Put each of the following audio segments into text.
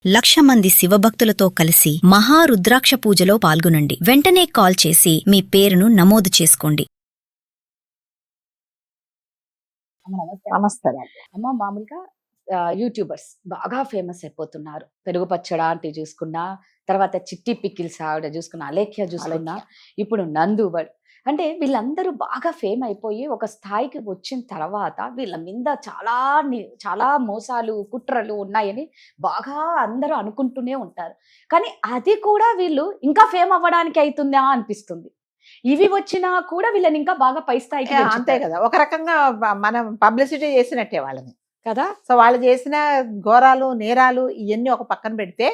1,00,000 మంది శివభక్తులతో కలిసి మహారుద్రాక్ష పూజలో పాల్గొనండి. వెంటనే కాల్ చేసి మీ పేరును నమోదు చేసుకోండి. నమస్తే అమ్మ. మామూలుగా యూట్యూబర్స్ బాగా ఫేమస్ అయిపోతున్నారు. పెరుగు పచ్చడి ఆంటీ చూసుకున్నా, తర్వాత చిట్టి పికిల్స్ ఆవిడ చూసుకున్నా, అలేఖ్య చూసుకున్నా, ఇప్పుడు నందు అంటే వీళ్ళందరూ బాగా ఫేమ్ అయిపోయి ఒక స్థాయికి వచ్చిన తర్వాత వీళ్ళ మీద చాలా మోసాలు కుట్రలు ఉన్నాయని బాగా అందరూ అనుకుంటూనే ఉంటారు. కానీ అది కూడా వీళ్ళు ఇంకా ఫేమ్ అవ్వడానికి అవుతుందా అనిపిస్తుంది. ఇవి వచ్చినా కూడా వీళ్ళని ఇంకా బాగా పై స్థాయికి అంతే కదా. ఒక రకంగా మనం పబ్లిసిటీ చేసినట్టే వాళ్ళని కదా. సో వాళ్ళు చేసిన ఘోరాలు నేరాలు ఇవన్నీ ఒక పక్కన పెడితే,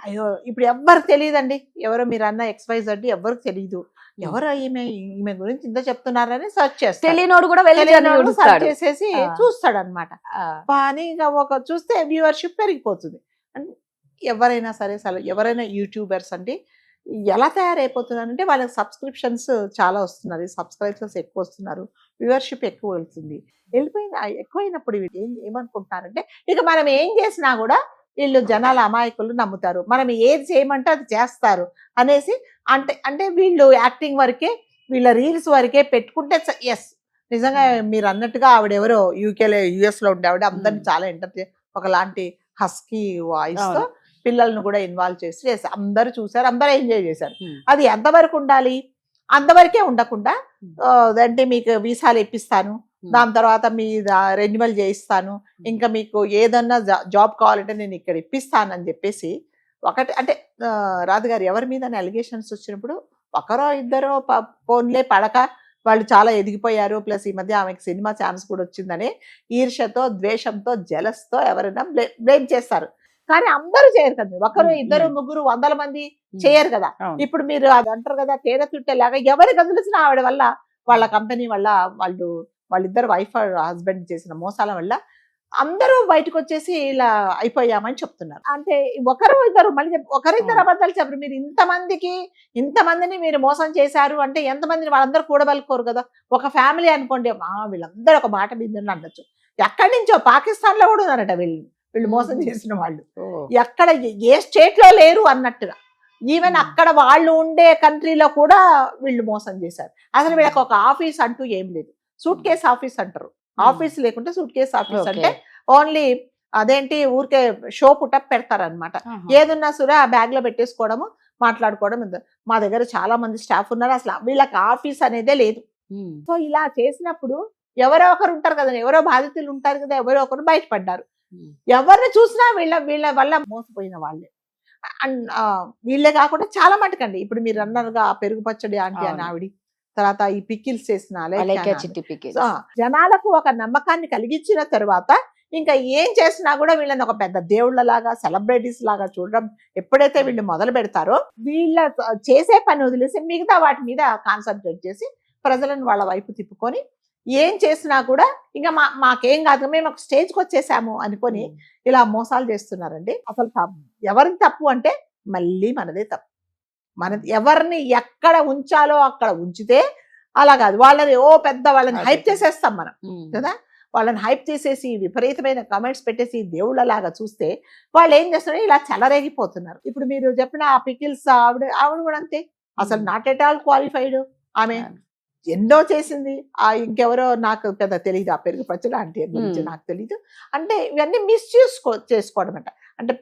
అయ్యో ఇప్పుడు ఎవ్వరికి తెలియదండి. ఎవరో మీరు అన్న XYZ ఎవరికి తెలియదు. ఎవరో ఈమె గురించి ఇంత చెప్తున్నారని సర్చ్ చేస్తాడు. తెలియనోడు కూడా సర్చ్ చేసేసి చూస్తాడు అనమాట. కానీ ఒక చూస్తే వ్యూవర్షిప్ పెరిగిపోతుంది. ఎవరైనా సరే ఎవరైనా యూట్యూబర్స్ అంటే ఎలా తయారైపోతున్నారంటే వాళ్ళకి సబ్స్క్రిప్షన్స్ చాలా వస్తున్నారు, సబ్స్క్రైబర్స్ ఎక్కువ వస్తున్నారు, వ్యూవర్షిప్ ఎక్కువ వెళ్తుంది. ఎక్కువైనప్పుడు వీళ్ళు ఏమనుకుంటున్నారంటే ఇక మనం ఏం చేసినా కూడా వీళ్ళు జనాల అమాయకులు నమ్ముతారు, మనం ఏది చేయమంటే అది చేస్తారు అనేసి. అంటే వీళ్ళు యాక్టింగ్ వరకే, వీళ్ళ రీల్స్ వరకే పెట్టుకుంటే ఎస్ నిజంగా మీరు అన్నట్టుగా ఆవిడెవరో US లో ఉండే ఆవిడ అందరినీ చాలా ఎంటర్టైన్, ఒకలాంటి హస్కీ వాయిస్ తో పిల్లలను కూడా ఇన్వాల్వ్ చేసి అందరూ చూసారు, అందరూ ఎంజాయ్ చేశారు. అది ఎంతవరకు ఉండాలి? అంతవరకే ఉండకుండా అంటే మీకు వీసాలు ఇప్పిస్తాను, దాని తర్వాత మీ రెన్యువల్ చేయిస్తాను, ఇంకా మీకు ఏదన్నా జాబ్ కావాలంటే నేను ఇక్కడ ఇప్పిస్తానని చెప్పేసి ఒకటి అంటే రాజుగారు ఎవరి మీద అలిగేషన్స్ వచ్చినప్పుడు ఒకరో ఇద్దరో ఫోన్లే పడక వాళ్ళు చాలా ఎదిగిపోయారు. ప్లస్ ఈ మధ్య ఆమెకి సినిమా ఛాన్స్ కూడా వచ్చిందని ఈర్ష్యతో, ద్వేషంతో, జలస్తో ఎవరైనా బ్లేమ్ చేస్తారు. కానీ అందరూ చేయరు కదా. ఒకరు ఇద్దరు ముగ్గురు 100 మంది చేయరు కదా. ఇప్పుడు మీరు అది అంటారు కదా, తేనె చుట్టేలాగా ఎవరికి కదిలిసిన ఆవిడ వల్ల, వాళ్ళ కంపెనీ వల్ల, వాళ్ళిద్దరు వైఫ్ హస్బెండ్ చేసిన మోసాల వల్ల అందరూ బయటకు వచ్చేసి ఇలా అయిపోయామని చెప్తున్నారు. అంటే ఒకరు ఇద్దరు మళ్ళీ ఒకరిద్దరు అబద్ధాలు చెప్పరు. మీరు ఇంతమందిని మీరు మోసం చేశారు అంటే ఎంతమందిని వాళ్ళందరూ కూడబలుకోరు కదా. ఒక ఫ్యామిలీ అనుకోండి, వీళ్ళందరూ ఒక మాట మీద అనొచ్చు. ఎక్కడి నుంచో పాకిస్తాన్ లో కూడా ఉన్నారట వీళ్ళు మోసం చేసిన వాళ్ళు. ఎక్కడ ఏ స్టేట్ లో లేరు అన్నట్టుగా. ఈవెన్ అక్కడ వాళ్ళు ఉండే కంట్రీలో కూడా వీళ్ళు మోసం చేశారు. అసలు వీళ్ళకి ఒక ఆఫీస్ అంటూ ఏం లేదు. సూట్ కేస్ ఆఫీస్ అంటారు. ఆఫీస్ లేకుంటే సూట్ కేస్ ఆఫీస్ అంటే ఓన్లీ అదేంటి ఊరికే షో పుటప్ పెడతారనమాట. ఏదున్నా సరే ఆ బ్యాగ్ లో పెట్టేసుకోవడము, మాట్లాడుకోవడం. మా దగ్గర చాలా మంది స్టాఫ్ ఉన్నారు, అసలు వీళ్ళకి ఆఫీస్ అనేదే లేదు. సో ఇలా చేసినప్పుడు ఎవరో ఒకరు ఉంటారు కదా, ఎవరో బాధితులు ఉంటారు కదా, ఎవరో ఒకరు బయటపడ్డారు. ఎవరిని చూసినా వీళ్ళ వల్ల మోసపోయిన వాళ్ళే. వీళ్ళే కాకుండా చాలా మటుకండి. ఇప్పుడు మీరు అన్నారుగా పెరుగు పచ్చడి ఆంటీ అని ఆవిడ, తర్వాత ఈ పికిల్స్ చేసిన జనాలకు ఒక నమ్మకాన్ని కలిగించిన తర్వాత ఇంకా ఏం చేసినా కూడా వీళ్ళని ఒక పెద్ద దేవుళ్ళలాగా, సెలబ్రిటీస్ లాగా చూడడం ఎప్పుడైతే వీళ్ళు మొదలు పెడతారో, వీళ్ళ చేసే పని వదిలేసి మిగతా వాటి మీద కాన్సన్ట్రేట్ చేసి ప్రజలను వాళ్ళ వైపు తిప్పుకొని ఏం చేసినా కూడా ఇంకా మాకేం కాదు, మేము ఒక స్టేజ్కి వచ్చేసాము అనుకొని ఇలా మోసాలు చేస్తున్నారండి. అసలు ఎవరిది తప్పు అంటే మళ్ళీ మనదే తప్పు. ఎవరిని ఎక్కడ ఉంచాలో అక్కడ ఉంచితే అలా కాదు. వాళ్ళని వాళ్ళని హైప్ చేసేస్తాం మనం కదా. వాళ్ళని హైప్ చేసేసి విపరీతమైన కమెంట్స్ పెట్టేసి దేవుళ్ళలాగా చూస్తే వాళ్ళు ఏం చేస్తున్నారు, ఇలా చెలరేగిపోతున్నారు. ఇప్పుడు మీరు చెప్పిన ఆ పికిల్స్ ఆవిడ కూడా అంతే. అసలు నాట్ ఎట్ ఆల్ క్వాలిఫైడ్. ఆమె ఎన్నో చేసింది. ఇంకెవరో నాకు పెద్ద తెలియదు, ఆ పెరుగు పచ్చడి ఆంటీ గురించి నాకు తెలీదు. అంటే ఇవన్నీ చేసుకోవడం అంట. అంటే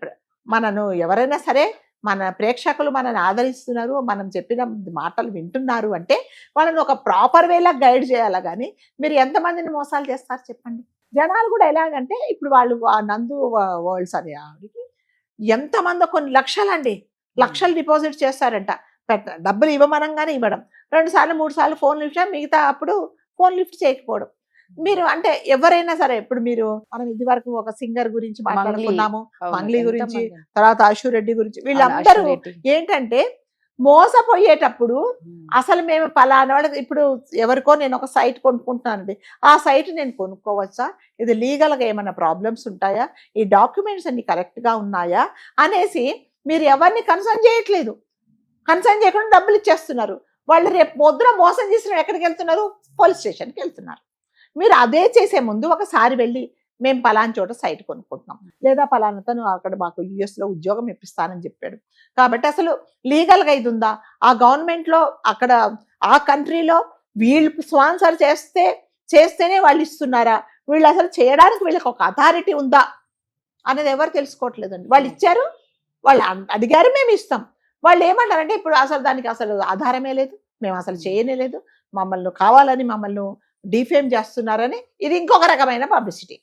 మనను ఎవరైనా సరే, మన ప్రేక్షకులు మనల్ని ఆదరిస్తున్నారు, మనం చెప్పిన మాటలు వింటున్నారు అంటే వాళ్ళని ఒక ప్రాపర్ వేలా గైడ్ చేయాలా. కానీ మీరు ఎంతమందిని మోసాలు చేస్తారు చెప్పండి. జనాలు కూడా ఎలాగంటే ఇప్పుడు వాళ్ళు నందు వరల్డ్స్ అనే ఆవిడకి ఎంతమంది కొన్ని లక్షలు డిపాజిట్ చేస్తారంట. డబ్బులు ఇవ్వమనంగానే ఇవ్వడం, 2 సార్లు 3 సార్లు ఫోన్ లిఫ్ట్ చేయడం, మిగతా అప్పుడు ఫోన్ లిఫ్ట్ చేయకపోవడం. మీరు అంటే ఎవరైనా సరే, ఇప్పుడు మనం ఇది వరకు ఒక సింగర్ గురించి మాట్లాడుకున్నాము, మంగ్లీ గురించి, తర్వాత అశు రెడ్డి గురించి. వీళ్ళందరూ ఏంటంటే మోసపోయేటప్పుడు అసలు మేము పలానా వాళ్ళకి, ఇప్పుడు ఎవరికో నేను ఒక సైట్ కొనుక్కుంటున్నానండి, ఆ సైట్ నేను కొనుక్కోవచ్చా, ఇది లీగల్గా ఏమైనా ప్రాబ్లమ్స్ ఉంటాయా, ఈ డాక్యుమెంట్స్ అన్ని కరెక్ట్గా ఉన్నాయా అనేసి మీరు ఎవరిని కన్సర్న్ చేయట్లేదు. కన్సర్న్ చేయకుండా డబ్బులు ఇచ్చేస్తున్నారు. వాళ్ళు రేపు పొద్దున మోసం చేసిన ఎక్కడికి వెళ్తున్నారు, పోలీస్ స్టేషన్కి వెళ్తున్నారు. మీరు అదే చేసే ముందు ఒకసారి వెళ్ళి మేము పలానా చోట సైట్ కొనుక్కుంటున్నాం, లేదా పలానాతను అక్కడ మాకు US లో ఉద్యోగం ఇప్పిస్తానని చెప్పాడు. కాబట్టి అసలు లీగల్గా ఇది ఉందా? ఆ గవర్నమెంట్లో అక్కడ ఆ కంట్రీలో వీళ్ళు స్పాన్సర్ చేస్తేనే వాళ్ళు ఇస్తున్నారా? వీళ్ళు అసలు చేయడానికి వీళ్ళకి ఒక అథారిటీ ఉందా అనేది ఎవరు తెలుసుకోవట్లేదండి. వాళ్ళు ఇచ్చారు, వాళ్ళు అడిగారు, మేము ఇస్తాం. వాళ్ళు ఏమంటారంటే ఇప్పుడు అసలు దానికి అసలు ఆధారమే లేదు, మేము అసలు చేయనే లేదు, మమ్మల్ని కావాలని మమ్మల్ని డిఫేమ్ చేస్తున్నారని ఇది ఇంకొక రకమైన పబ్లిసిటీ.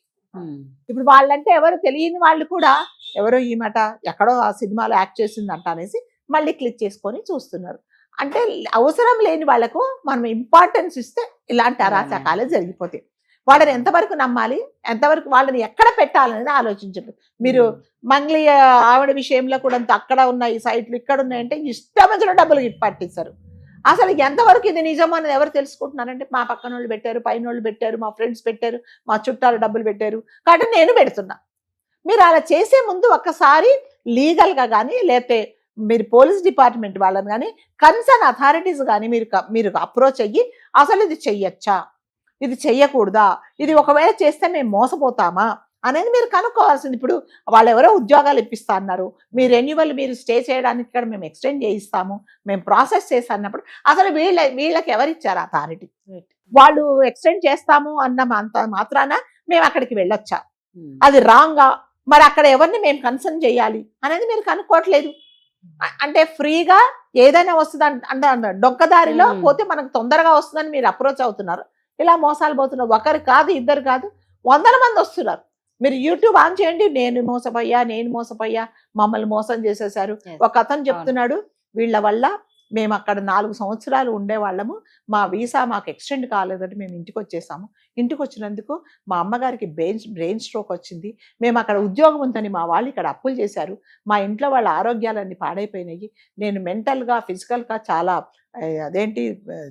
ఇప్పుడు వాళ్ళంటే ఎవరు తెలియని వాళ్ళు కూడా ఎవరో ఈ మాట ఎక్కడో ఆ సినిమాలో యాక్ట్ చేసిందంట అనేసి మళ్ళీ క్లిక్ చేసుకొని చూస్తున్నారు. అంటే అవసరం లేని వాళ్ళకు మనం ఇంపార్టెన్స్ ఇస్తే ఇలాంటి అరాచకాలే జరిగిపోతాయి. వాళ్ళని ఎంతవరకు నమ్మాలి, ఎంతవరకు వాళ్ళని ఎక్కడ పెట్టాలనేది ఆలోచించండి. మీరు మంగ్లీ ఆవిడ విషయంలో కూడా అక్కడ ఉన్నాయి సైట్లు, ఇక్కడ ఉన్నాయంటే ఇష్టమైన డబ్బులు పట్టిస్తారు. అసలు ఎంతవరకు ఇది నిజం అనేది ఎవరు తెలుసుకుంటున్నారంటే మా పక్కన వాళ్ళు పెట్టారు, పైన వాళ్ళు పెట్టారు, మా ఫ్రెండ్స్ పెట్టారు, మా చుట్టాలు డబ్బులు పెట్టారు కాబట్టి నేను పెడుతున్నా. మీరు అలా చేసే ముందు ఒక్కసారి లీగల్గా కానీ లేకపోతే మీరు పోలీస్ డిపార్ట్మెంట్ వాళ్ళని కానీ కన్సర్న్ అథారిటీస్ కానీ మీరు అప్రోచ్ అయ్యి అసలు ఇది చెయ్యొచ్చా, ఇది చెయ్యకూడదా, ఇది ఒకవేళ చేస్తే మేము మోసపోతామా అనేది మీరు కనుక్కోవాల్సింది. ఇప్పుడు వాళ్ళు ఎవరో ఉద్యోగాలు ఇప్పిస్తా అన్నారు, మీ రెన్యువల్ మీరు స్టే చేయడానికి ఇక్కడ మేము ఎక్స్టెండ్ చేయిస్తాము, మేము ప్రాసెస్ చేస్తాన్నప్పుడు అసలు వీళ్ళకి ఎవరిచ్చారు అథారిటీ? వాళ్ళు ఎక్స్టెండ్ చేస్తాము అన్న మాత్రాన మేము అక్కడికి వెళ్ళొచ్చా? అది రాంగా? మరి అక్కడ ఎవరిని మేము కన్సర్న్ చేయాలి అనేది మీరు కనుక్కోవట్లేదు. అంటే ఫ్రీగా ఏదైనా వస్తుంది అంటే డొక్కదారిలో పోతే మనకు తొందరగా వస్తుందని మీరు అప్రోచ్ అవుతున్నారు. ఇలా మోసాలు పోతున్నారు. ఒకరు కాదు, ఇద్దరు కాదు, 100 మంది వస్తున్నారు. మీరు యూట్యూబ్ ఆన్ చేయండి, నేను మోసపోయా, మమ్మల్ని మోసం చేసేసారు. ఒక అతను చెప్తున్నాడు, వీళ్ళ వల్ల మేము అక్కడ 4 సంవత్సరాలు ఉండేవాళ్ళము, మా వీసా మాకు ఎక్స్టెండ్ కాలేదంటే మేము ఇంటికి వచ్చేసాము. ఇంటికి వచ్చినందుకు మా అమ్మగారికి బ్రెయిన్ స్ట్రోక్ వచ్చింది, మేము అక్కడ ఉద్యోగం ఉందని మా వాళ్ళు ఇక్కడ అప్పులు చేశారు, మా ఇంట్లో వాళ్ళ ఆరోగ్యాలన్నీ పాడైపోయినాయి, నేను మెంటల్గా ఫిజికల్గా చాలా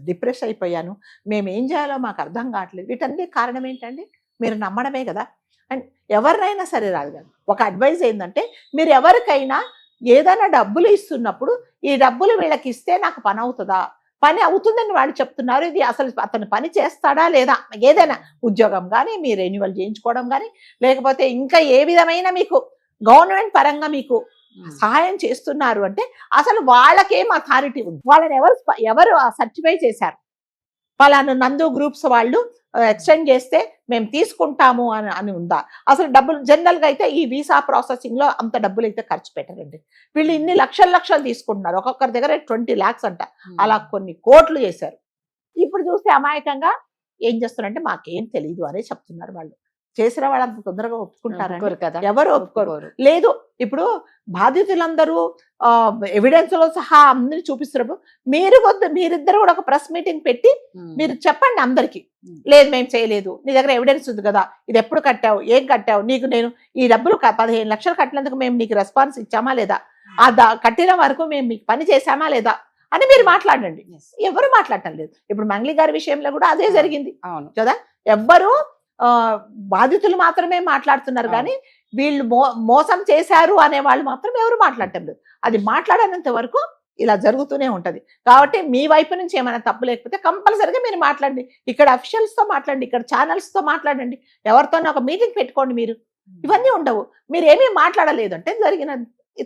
డిప్రెస్ అయిపోయాను, మేము ఏం చేయాలో మాకు అర్థం కావట్లేదు. వీటన్ని కారణం ఏంటండి? మీరు నమ్మడమే కదా. అండ్ ఎవరినైనా సరే రాదు కదా, ఒక అడ్వైజ్ ఏంటంటే మీరు ఎవరికైనా ఏదైనా డబ్బులు ఇస్తున్నప్పుడు ఈ డబ్బులు వీళ్ళకి ఇస్తే నాకు పని అవుతుందా, పని అవుతుందని వాళ్ళు చెప్తున్నారు, ఇది అసలు అతను పని చేస్తాడా లేదా, ఏదైనా ఉద్యోగం కానీ మీ రెన్యువల్ చేయించుకోవడం కానీ లేకపోతే ఇంకా ఏ విధమైన మీకు గవర్నమెంట్ పరంగా మీకు సహాయం చేస్తున్నారు అంటే అసలు వాళ్ళకేం అథారిటీ ఉంది? వాళ్ళని ఎవరు సర్టిఫై చేశారు? పలానా నందు గ్రూప్స్ వాళ్ళు ఎక్స్టెండ్ చేస్తే మేము తీసుకుంటాము అని ఉందా? అసలు డబ్బులు జనరల్గా అయితే ఈ వీసా ప్రాసెసింగ్లో అంత డబ్బులు అయితే ఖర్చు పెట్టరండి. వీళ్ళు ఇన్ని లక్షలు తీసుకుంటున్నారు, ఒక్కొక్కరి దగ్గర 20 lakhs అంట, అలా కొన్ని కోట్లు చేశారు. ఇప్పుడు చూస్తే అమాయకంగా ఏం చేస్తున్నారంటే మాకేం తెలియదు అనే చెప్తున్నారు. వాళ్ళు చేసిన వాళ్ళు అంత తొందరగా ఒప్పుకుంటారు కదా? ఎవరు ఒప్పుకోరు. లేదు, ఇప్పుడు బాధితులందరూ ఎవిడెన్స్లో సహా అందరినీ చూపిస్తున్నారు. మీరిద్దరు కూడా ఒక ప్రెస్ మీటింగ్ పెట్టి మీరు చెప్పండి అందరికి, లేదు మేము చేయలేదు, నీ దగ్గర ఎవిడెన్స్ ఉంది కదా, ఇది ఎప్పుడు కట్టావు, ఏం కట్టావు, నీకు నేను ఈ డబ్బులు 15 లక్షలు కట్టినందుకు మేము నీకు రెస్పాన్స్ ఇచ్చామా లేదా, కట్టిన వరకు మేము మీకు పని చేశామా లేదా అని మీరు మాట్లాడండి. ఎవరు మాట్లాడటం లేదు. ఇప్పుడు మంగ్లీ గారి విషయంలో కూడా అదే జరిగింది కదా. ఎవ్వరు బాధితులు మాత్రమే మాట్లాడుతున్నారు కానీ వీళ్ళు మోసం చేశారు అనే వాళ్ళు మాత్రం ఎవరు మాట్లాడటం లేదు. అది మాట్లాడనంత వరకు ఇలా జరుగుతూనే ఉంటది. కాబట్టి మీ వైపు నుంచి ఏమైనా తప్పు లేకపోతే కంపల్సరీగా మీరు మాట్లాడండి. ఇక్కడ అఫీషియల్స్తో మాట్లాడండి, ఇక్కడ ఛానల్స్తో మాట్లాడండి, ఎవరితోనో ఒక మీటింగ్ పెట్టుకోండి. మీరు ఇవన్నీ ఉండవు. మీరు ఏమీ మాట్లాడలేదు అంటే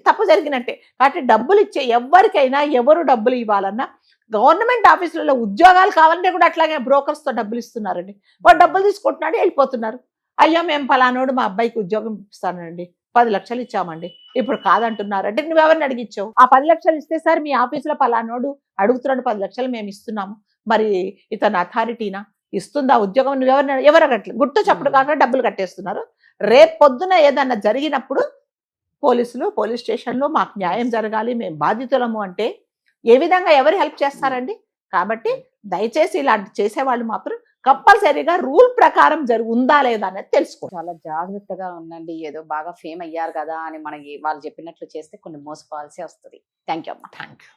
తప్పు జరిగినట్టే. కాబట్టి డబ్బులు ఇచ్చే ఎవరికైనా ఎవరు డబ్బులు ఇవ్వాలన్నా గవర్నమెంట్ ఆఫీసులలో ఉద్యోగాలు కావాలంటే కూడా అట్లాగే బ్రోకర్స్తో డబ్బులు ఇస్తున్నారండి. వాడు డబ్బులు తీసుకుంటున్నాడు, వెళ్ళిపోతున్నారు. అయ్యో మేము పలానోడు మా అబ్బాయికి ఉద్యోగం ఇస్తానండి, 10 లక్షలు ఇచ్చామండి, ఇప్పుడు కాదంటున్నారు అంటే నువ్వెవరిని అడిగిచ్చావు? ఆ 10 లక్షలు ఇస్తే సార్ మీ ఆఫీసులో పలానోడు అడుగుతున్నాడు 10 లక్షలు మేము ఇస్తున్నాము, మరి ఇతను అథారిటీనా ఇస్తుందా ఉద్యోగం? ఎవరు అడగట్లేదు, గుర్తు చప్పుడు కాక డబ్బులు కట్టేస్తున్నారు. రేపు పొద్దున ఏదన్నా జరిగినప్పుడు పోలీస్ స్టేషన్లో మాకు న్యాయం జరగాలి, మేము బాధితులము అంటే ఏ విధంగా ఎవరు హెల్ప్ చేస్తారండి? కాబట్టి దయచేసి ఇలాంటి చేసేవాళ్ళు మాత్రం కంపల్సరీగా రూల్ ప్రకారం ఉందా లేదా అనేది తెలుసుకో. చాలా జాగ్రత్తగా ఉండండి. ఏదో బాగా ఫేమ్ అయ్యారు కదా అని మనకి వాళ్ళు చెప్పినట్లు చేస్తే కొన్ని మోసపోవాల్సి వస్తుంది. థ్యాంక్ యూ అమ్మా. Thank you.